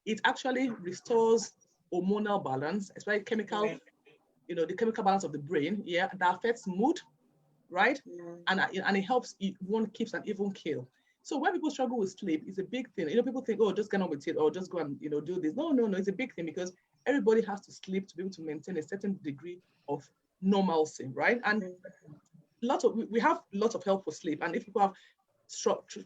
it actually restores hormonal balance, especially chemical, the chemical balance of the brain, yeah, that affects mood, right? And it helps one keeps an even keel. So when people struggle with sleep, it's a big thing. People think, oh, just get on with it or just go and do this. No, it's a big thing because everybody has to sleep to be able to maintain a certain degree of normalcy, right? And we have lots of help for sleep. And if people have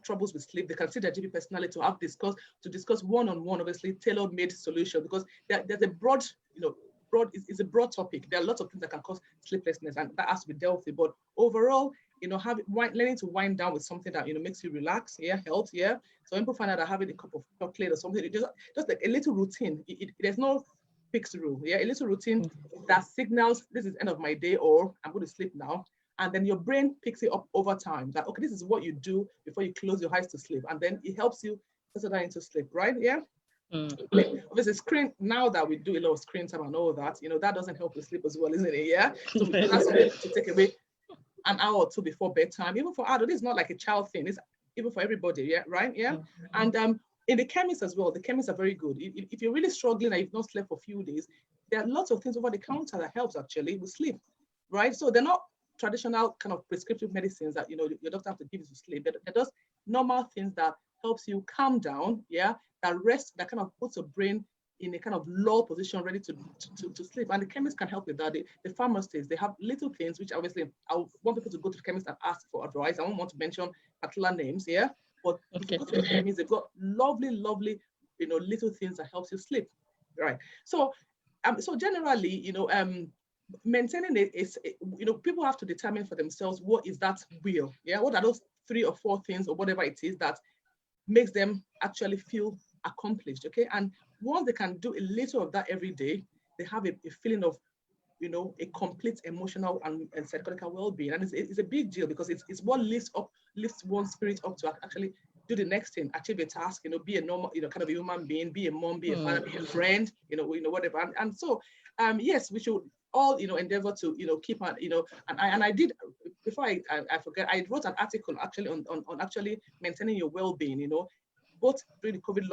troubles with sleep, they can see their GP personally to discuss one-on-one, obviously tailor-made solution, because there's a broad, it's a broad topic. There are lots of things that can cause sleeplessness, and that has to be dealt with. But overall, learning to wind down with something that makes you relax, helps, So when people find out that having a cup of chocolate or something, just like a little routine. There's no fixed rule, a little routine that signals this is end of my day or I'm going to sleep now. And then your brain picks it up over time that, okay, this is what you do before you close your eyes to sleep. And then it helps you settle down into sleep, right? Yeah. Obviously, screen, now that we do a lot of screen time and all that, that doesn't help with sleep as well, isn't it? Yeah. So we have to take away an hour or two before bedtime. Even for adults, it's not like a child thing. It's even for everybody, yeah, right? Yeah. And in the chemists as well, the chemists are very good. If you're really struggling and you've not slept for a few days, there are lots of things over the counter that helps actually with sleep, right? So they're not traditional kind of prescriptive medicines that your doctor have to give you to sleep. They're just normal things that helps you calm down, yeah, that rest, that kind of puts your brain in a kind of low position, ready to sleep. And the chemists can help with that. The pharmacists, they have little things, which obviously I want people to go to the chemist and ask for advice. I don't want to mention particular names, yeah, but if you go to the chemist, they've got lovely, little things that helps you sleep, right? So, so generally, maintaining it is, people have to determine for themselves what is that will, yeah, what are those 3 or 4 things or whatever it is that makes them actually feel accomplished, okay? And once they can do a little of that every day, they have a feeling of, a complete emotional and psychological well-being. And it's a big deal because it's what lifts one's spirit up to actually do the next thing, achieve a task, be a normal, kind of a human being, be a mom, be a father, be a friend, whatever. And so, yes, we should all, endeavor to, keep on, and I did, before I forget, I wrote an article actually on actually maintaining your well-being, both during the COVID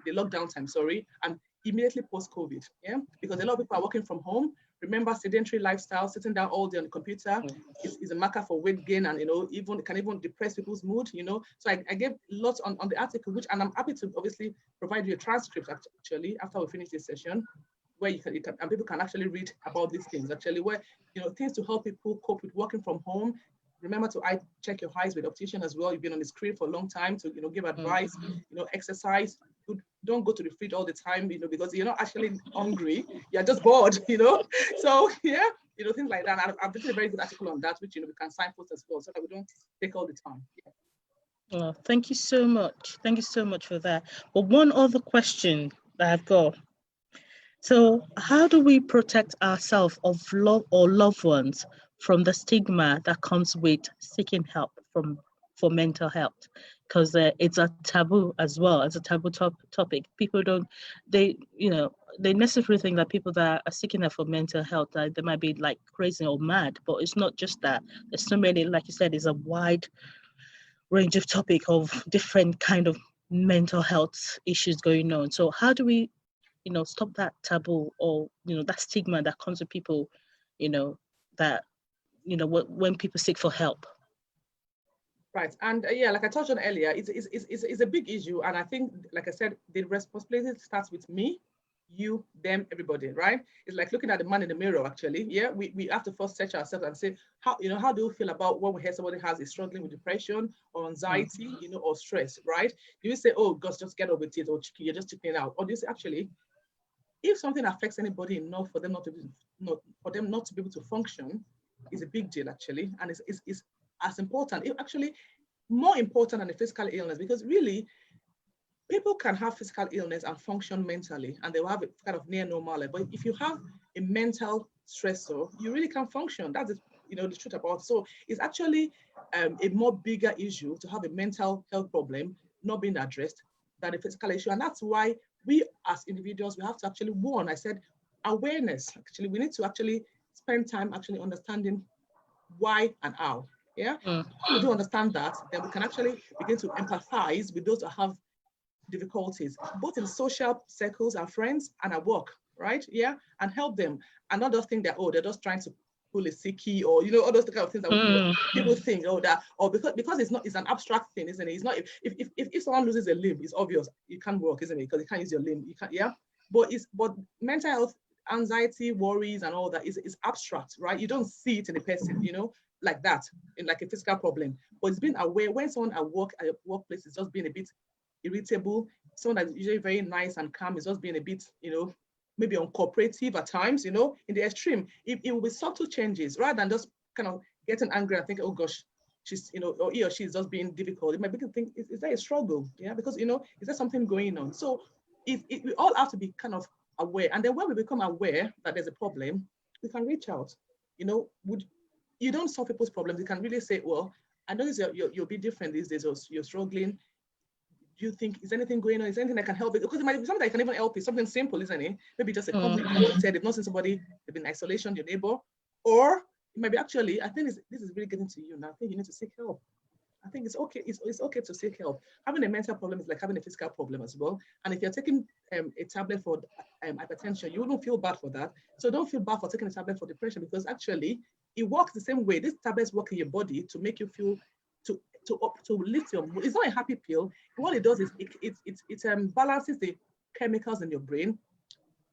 the lockdown time, sorry, and immediately post-COVID, yeah? Because a lot of people are working from home. Remember, sedentary lifestyle, sitting down all day on the computer is a marker for weight gain, and can even depress people's mood. So I gave lots on the article, and I'm happy to obviously provide you a transcript actually after we finish this session, where you can and people can actually read about these things actually, where things to help people cope with working from home. Remember to check your eyes with optician as well. You've been on the screen for a long time to give advice. Exercise. Don't go to the fridge all the time, because you're not actually hungry. You're just bored, So yeah, things like that. And I've written a very good article on that, which we can signpost as well, so that we don't take all the time. Yeah. Oh, thank you so much. Thank you so much for that. But one other question that I've got. So how do we protect ourselves or loved ones from the stigma that comes with seeking help for mental health? Because it's a taboo as well, as a taboo topic. People they necessarily think that people that are seeking help for mental health, they might be like crazy or mad, but it's not just that. There's so many, like you said, it's a wide range of topic of different kind of mental health issues going on. So how do we stop that taboo or that stigma that comes to people, that when people seek for help? Right, and yeah, like I touched on earlier, it's a big issue, and I think, like I said, the responsibility starts with me, you, them, everybody, right? It's like looking at the man in the mirror, actually. Yeah, we have to first search ourselves and say, how do you feel about when we hear somebody is struggling with depression or anxiety, or stress, right? Do you say, oh, gosh, just get over it, or you're just checking out? Or do you say, actually, if something affects anybody enough for them not to be able to function, is a big deal, actually. And it's as important, actually more important than the physical illness, because really, people can have physical illness and function mentally, and they will have a kind of near normal. But if you have a mental stressor, you really can't function. That's the truth about it. So it's actually a more bigger issue to have a mental health problem not being addressed than a physical issue. And that's why we as individuals, we have to actually, one, I said, awareness. Actually, we need to actually spend time actually understanding why and how. Yeah. When we do understand that, then we can actually begin to empathize with those that have difficulties, both in social circles and friends and at work, right? Yeah, and help them, and not just think that, oh, they're just trying to pull a sickie, or all those kind of things that people think, oh, that, or because it's an abstract thing, isn't it? It's not, if someone loses a limb, it's obvious you can't work, isn't it? Because you can't use your limb, you can't, yeah. But mental health, anxiety, worries, and all that is abstract, right? You don't see it in a person, like that, in like a physical problem. But it's being aware when someone at a workplace is just being a bit irritable, someone that's usually very nice and calm is just being a bit, maybe uncooperative at times, in the extreme. It will be subtle changes rather than just kind of getting angry and thinking, oh gosh, she's, or he or she is just being difficult. It might be to think, is there a struggle? Yeah, because, is there something going on? So we all have to be kind of aware. And then when we become aware that there's a problem, we can reach out. You don't solve people's problems. You can really say, well, I know you're a bit different these days, or you're struggling. Do you think, is anything going on? Is anything that can help it? Because it might be something that can even help you, something simple, isn't it? Maybe just a company you wanted, they've not seen somebody, they've been in isolation, your neighbor. Or it might be, actually, I think this is really getting to you now. I think you need to seek help. I think it's okay. It's okay to seek help. Having a mental problem is like having a physical problem as well. And if you're taking a tablet for hypertension, you wouldn't feel bad for that. So don't feel bad for taking a tablet for depression, because actually it works the same way. These tablets work in your body to make you feel, to lift your mood. It's not a happy pill. What it does is it balances the chemicals in your brain,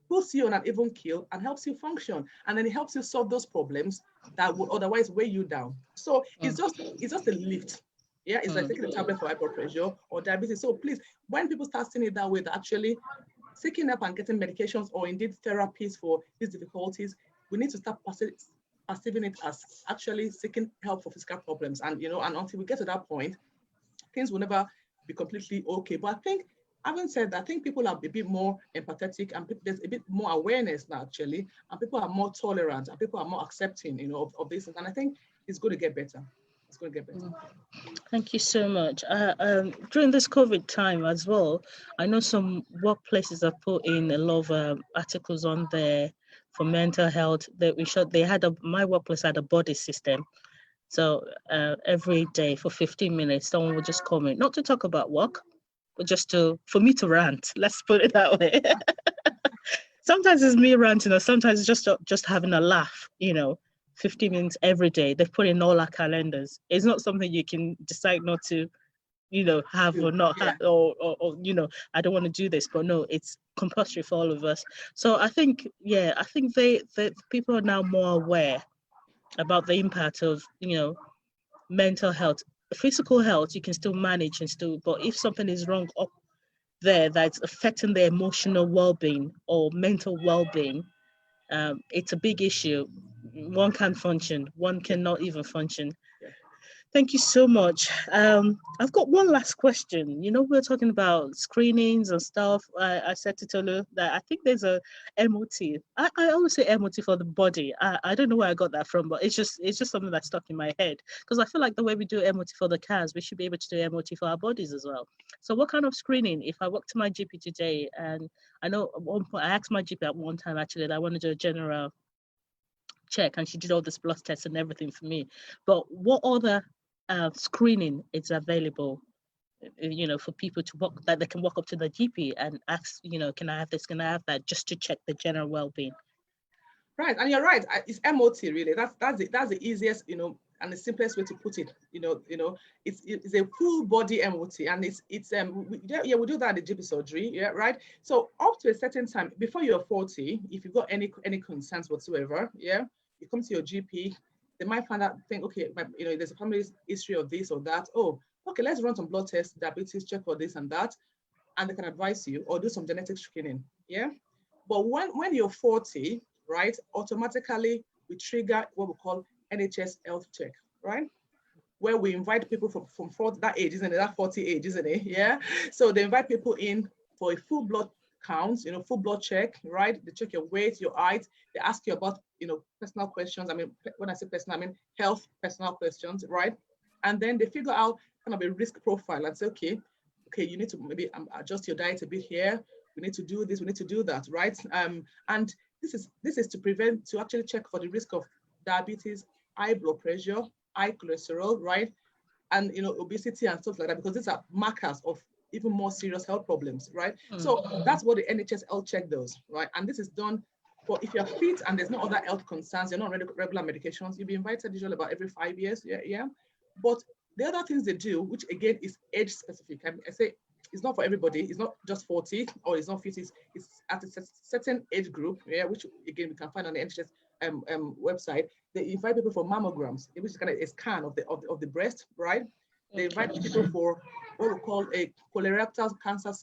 puts you on an even keel, and helps you function. And then it helps you solve those problems that would otherwise weigh you down. So it's just a lift. Yeah, it's like taking a tablet for high blood pressure or diabetes. So please, when people start seeing it that way, that actually seeking help and getting medications or indeed therapies for these difficulties, we need to start perceiving it as actually seeking help for physical problems. And and until we get to that point, things will never be completely okay. But I think, having said that, I think people are a bit more empathetic, and there's a bit more awareness now, actually, and people are more tolerant, and people are more accepting, of this. And I think it's going to get better. It's going to get better. Thank you so much. During this COVID time as well, I know some workplaces have put in a lot of articles on there for mental health. My workplace had a body system. So every day for 15 minutes, someone would just call me, not to talk about work, but just for me to rant. Let's put it that way. Sometimes it's me ranting, or sometimes it's just having a laugh, 15 minutes every day. They've put in all our calendars. It's not something you can decide not to, have or not have, or I don't want to do this, but no, it's compulsory for all of us. So I think the people are now more aware about the impact of, mental health. Physical health, you can still manage but if something is wrong up there that's affecting their emotional well-being or mental well-being, it's a big issue. One can't function. One cannot even function. Thank you so much. I've got one last question. We're talking about screenings and stuff. I said to Tolu that I think there's a MOT. I always say MOT for the body. I don't know where I got that from, but it's just something that's stuck in my head, because I feel like the way we do MOT for the cars, we should be able to do MOT for our bodies as well. So what kind of screening? If I walk to my GP today, and I know at one point I asked my GP at one time actually that I want to do a general check, and she did all this blood tests and everything for me. But what other screening is available, for people to walk, that they can walk up to the GP and ask, can I have this, can I have that, just to check the general well-being? Right, and you're right. It's MOT really. That's the easiest, and the simplest way to put it, it's a full body MOT, and we do that at the GP surgery, yeah, right. So up to a certain time before you're 40, if you've got any concerns whatsoever, yeah, you come to your GP. They might find out, think, okay, there's a family history of this or that. Oh, okay, let's run some blood tests, diabetes, check for this and that, and they can advise you or do some genetic screening, yeah. But when you're 40, right, automatically we trigger what we call NHS health check, right? Where we invite people from 40, that age, isn't it? That 40 age, isn't it? Yeah. So they invite people in for a full blood count, full blood check, right? They check your weight, your height. They ask you about, personal questions. I mean, when I say personal, I mean health personal questions, right? And then they figure out kind of a risk profile and say, okay, you need to maybe adjust your diet a bit here. We need to do this, we need to do that, right? And this is to actually check for the risk of diabetes, high blood pressure, high cholesterol, right? And obesity and stuff like that, because these are markers of even more serious health problems, right? So that's what the NHS health check does, right? And this is done for if you're fit and there's no other health concerns, you're not on regular medications, you'll be invited usually about every 5 years, yeah. But the other things they do, which again is age specific, I say it's not for everybody. It's not just 40 or it's not 50. It's at a certain age group, yeah, which again we can find on the NHS website. They invite people for mammograms, which is kind of a scan of the breast, right? They invite people for what we call a colorectal cancer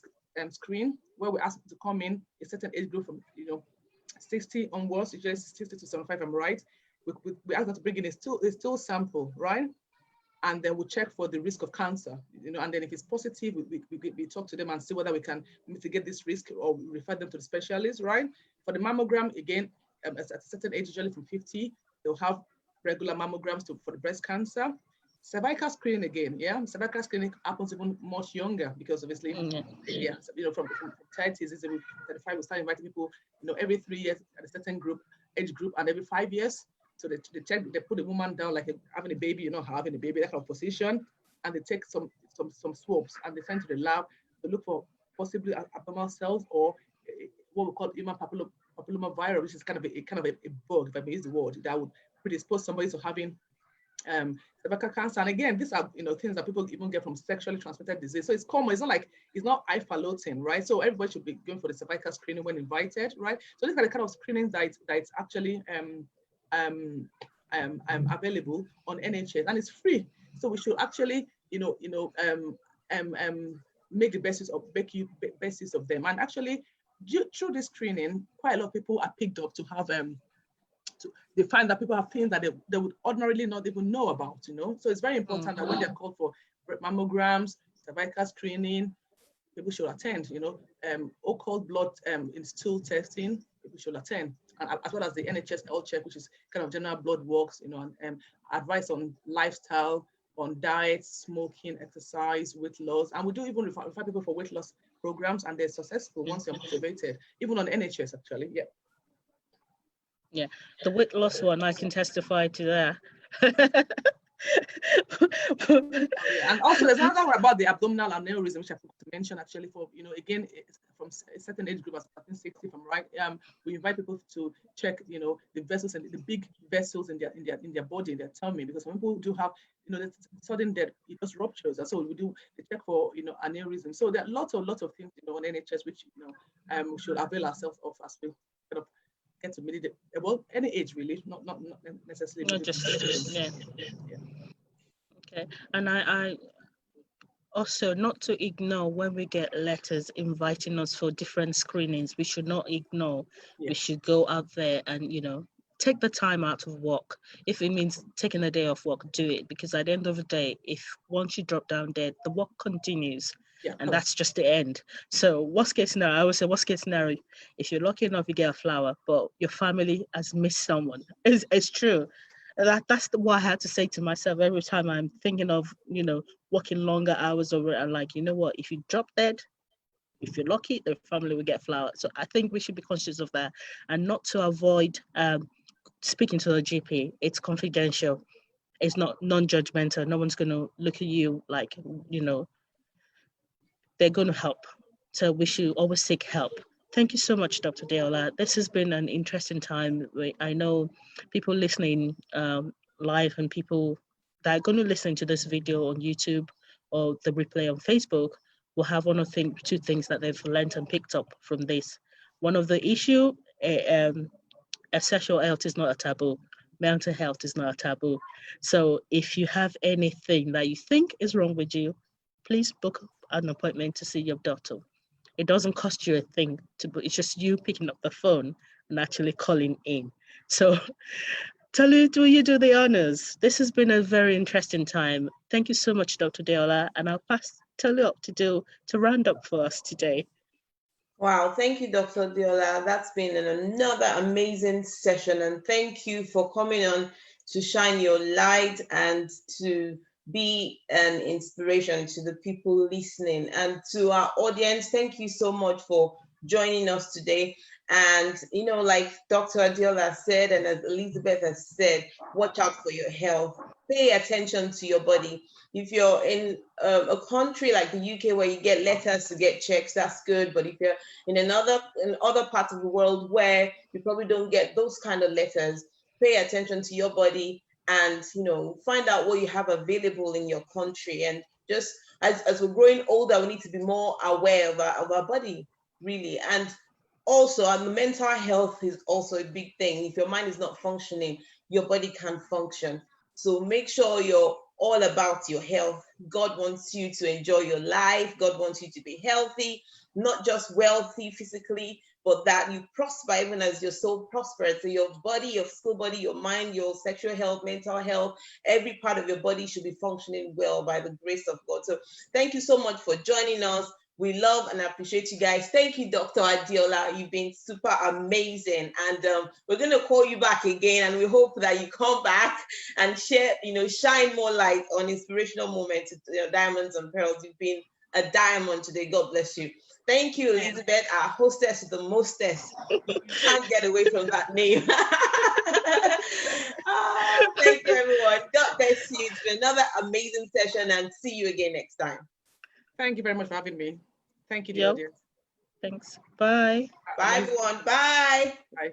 screen, where we ask them to come in a certain age group from 60 onwards, usually 60 to 75. I'm right. We ask them to bring in a stool sample, right? And then we'll check for the risk of cancer, and then if it's positive, we talk to them and see whether we can mitigate this risk or refer them to the specialist, right? For the mammogram, again, at a certain age, usually from 50, they'll have regular mammograms for the breast cancer. Cervical screening again, yeah? Cervical screening happens even much younger because obviously, from 30s, 35, we start inviting people, every 3 years at a certain age group, and every 5 years. So they check, they put the woman down like having a baby, having a baby, that kind of position, and they take some swabs and they send to the lab to look for possibly abnormal cells or what we call human papilloma virus, which is kind of a bug, if I may use the word, that would predispose somebody to having cervical cancer. And again, these are things that people even get from sexually transmitted disease. So it's common. It's not highfalutin, right? So everybody should be going for the cervical screening when invited, right? So these are the kind of screenings that it's actually available on NHS, and it's free. So we should actually, make the basis of them. And actually, through this screening, quite a lot of people are picked up to have they find that people have things that they would ordinarily not even know about, So it's very important that when they're called for mammograms, cervical screening, people should attend, occult blood in stool testing, people should attend, and as well as the NHS health check, which is kind of general blood works, and advice on lifestyle, on diet, smoking, exercise, weight loss. And we do even refer people for weight loss programs, and they're successful once they're motivated, even on NHS actually, yeah. Yeah, the weight loss one, I can testify to that. And also there's another one about the abdominal aneurysm, which I forgot to mention actually. For again, from a certain age group, as 60, if I'm right, we invite people to check the vessels and the big vessels in their body, in their tummy, because some people do have sudden death, it just ruptures, and so we do the check for aneurysm. So there are lots of things on NHS which we should avail ourselves of as we kind of get to meditate. Well, any age really, not necessarily. Not just yeah. Okay, and I also, not to ignore when we get letters inviting us for different screenings. We should not ignore. Yes. We should go out there and take the time out of work. If it means taking a day off work, do it, because at the end of the day, if once you drop down dead, the work continues. Yeah, and that's just the end. So worst case scenario, I would say worst case scenario, if you're lucky enough, you get a flower, but your family has missed someone. It's true. That's what I had to say to myself every time I'm thinking of, working longer hours over it. And like, you know what, if you drop dead, if you're lucky, the family will get flowers. So I think we should be conscious of that, and not to avoid speaking to the GP. It's confidential. It's not non-judgmental. No one's going to look at you like, they're going to help. So we should always seek help. Thank you so much, Dr. Adeola. This has been an interesting time. I know people listening live and people that are going to listen to this video on YouTube or the replay on Facebook will have one or two things that they've learned and picked up from this. One of the issue, sexual health is not a taboo. Mental health is not a taboo. So if you have anything that you think is wrong with you, please book an appointment to see your doctor. It doesn't cost you a thing it's just you picking up the phone and actually calling in. So Tolu, will you do the honors? This has been a very interesting time. Thank you so much, Dr. Adeola, and I'll pass Tolu up to round up for us today. Wow, thank you, Dr. Adeola. That's been another amazing session, and thank you for coming on to shine your light and to be an inspiration to the people listening. And to our audience, thank you so much for joining us today. And, like Dr. Adeola said, and as Elizabeth has said, watch out for your health. Pay attention to your body. If you're in a country like the UK where you get letters to get checks, that's good. But if you're in other parts of the world where you probably don't get those kind of letters, pay attention to your body and, find out what you have available in your country. And just as we're growing older, we need to be more aware of our body, really. And also, the mental health is also a big thing. If your mind is not functioning, your body can't function. So make sure you're all about your health. God wants you to enjoy your life. God wants you to be healthy, not just wealthy physically, but that you prosper even as your soul prospers. So your body, your physical body, your mind, your sexual health, mental health, every part of your body should be functioning well by the grace of God. So thank you so much for joining us. We love and appreciate you guys. Thank you, Dr. Adeola. You've been super amazing. And we're going to call you back again. And we hope that you come back and share, shine more light on inspirational moments, diamonds and pearls. You've been a diamond today. God bless you. Thank you, Elizabeth, our hostess to the mostess. You can't get away from that name. Thank you, everyone. God bless you. It's been another amazing session, and see you again next time. Thank you very much for having me. Thank you, the audience. Thanks. Bye. Bye, everyone. Bye. Bye.